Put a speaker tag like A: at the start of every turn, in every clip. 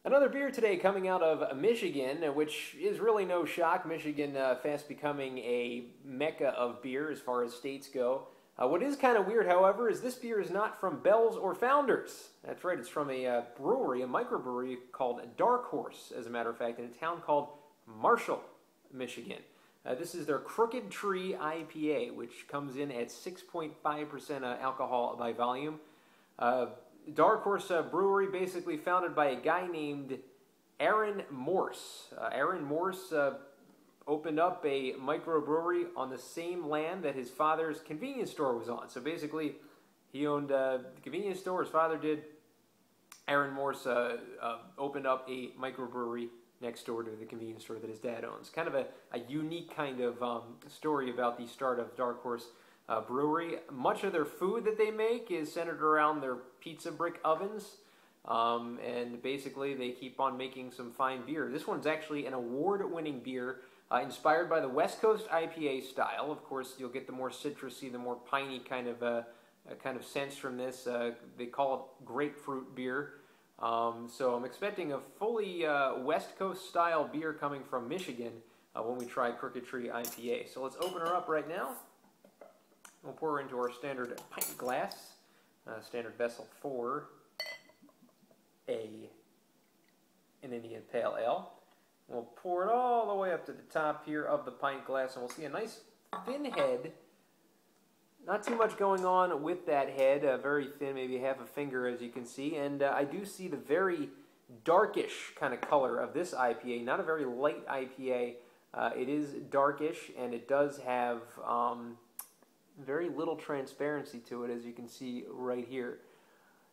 A: Another beer today coming out of Michigan, which is really no shock. Michigan fast becoming a mecca of beer as far as states go. What is kind of weird, however, is this beer is not from Bell's or Founders. That's right, it's from a brewery, a microbrewery called Dark Horse, as a matter of fact, in a town called Marshall, Michigan. This is their Crooked Tree IPA, which comes in at 6.5% alcohol by volume. Uh, Dark Horse Brewery, basically founded by a guy named Aaron Morse. Aaron Morse opened up a microbrewery on the same land that his father's convenience store was on. So basically, he owned the convenience store, his father did. Aaron Morse opened up a microbrewery next door to the convenience store that his dad owns. Kind of a unique kind of story about the start of Dark Horse Brewery. Much of their food that they make is centered around their pizza brick ovens. And basically they keep on making some fine beer. This one's actually an award-winning beer inspired by the West Coast IPA style. Of course, you'll get the more citrusy, the more piney kind of sense from this. They call it grapefruit beer. So I'm expecting a fully West Coast style beer coming from Michigan when we try Crooked Tree IPA. So let's open her up right now. We'll pour her into our standard pint glass, standard vessel for an Indian Pale Ale. We'll pour it all the way up to the top here of the pint glass, and we'll see a nice thin head. Not too much going on with that head, very thin, maybe half a finger as you can see. And I do see the very darkish kind of color of this IPA, not a very light IPA. It is darkish, and it does have very little transparency to it, as you can see right here.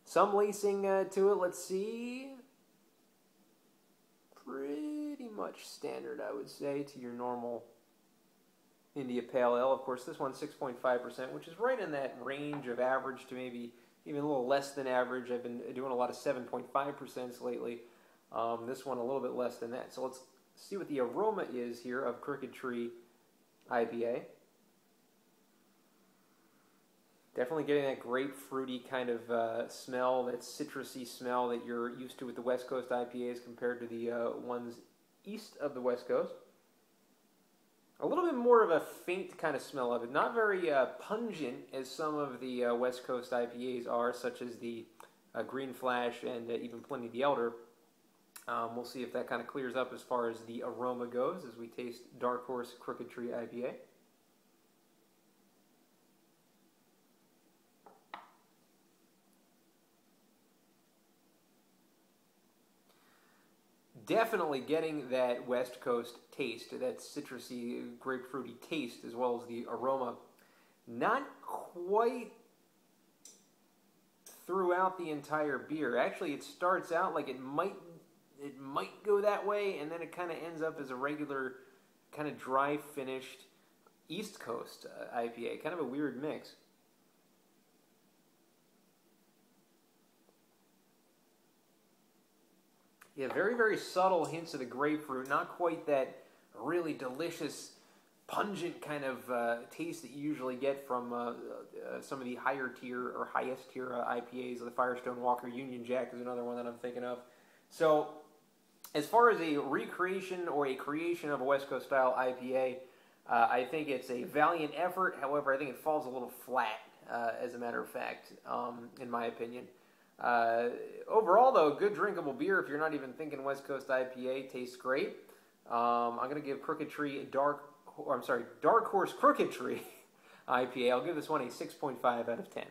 A: Some lacing to it, let's see. Pretty much standard, I would say, to your normal India Pale Ale. Of course, this one's 6.5%, which is right in that range of average to maybe even a little less than average. I've been doing a lot of 7.5% lately. This one a little bit less than that. So let's see what the aroma is here of Crooked Tree IPA. Definitely getting that grapefruity kind of smell, that citrusy smell that you're used to with the West Coast IPAs compared to the ones east of the West Coast. A little bit more of a faint kind of smell of it. Not very pungent as some of the West Coast IPAs are, such as the Green Flash and even Pliny the Elder. We'll see if that kind of clears up as far as the aroma goes as we taste Dark Horse Crooked Tree IPA. Definitely getting that West Coast taste, that citrusy, grapefruity taste, as well as the aroma. Not quite throughout the entire beer. Actually, it starts out like it might go that way, and then it kind of ends up as a regular, kind of dry finished East Coast IPA. Kind of a weird mix. Yeah, very, very subtle hints of the grapefruit. Not quite that really delicious, pungent kind of taste that you usually get from some of the higher tier or highest tier IPAs. The Firestone Walker Union Jack is another one that I'm thinking of. So, as far as a recreation or a creation of a West Coast style IPA, I think it's a valiant effort. However, I think it falls a little flat, as a matter of fact, in my opinion. Overall, though, good drinkable beer. If you're not even thinking West Coast IPA, tastes great. I'm going to give Dark Horse Crooked Tree IPA. I'll give this one a 6.5 out of 10.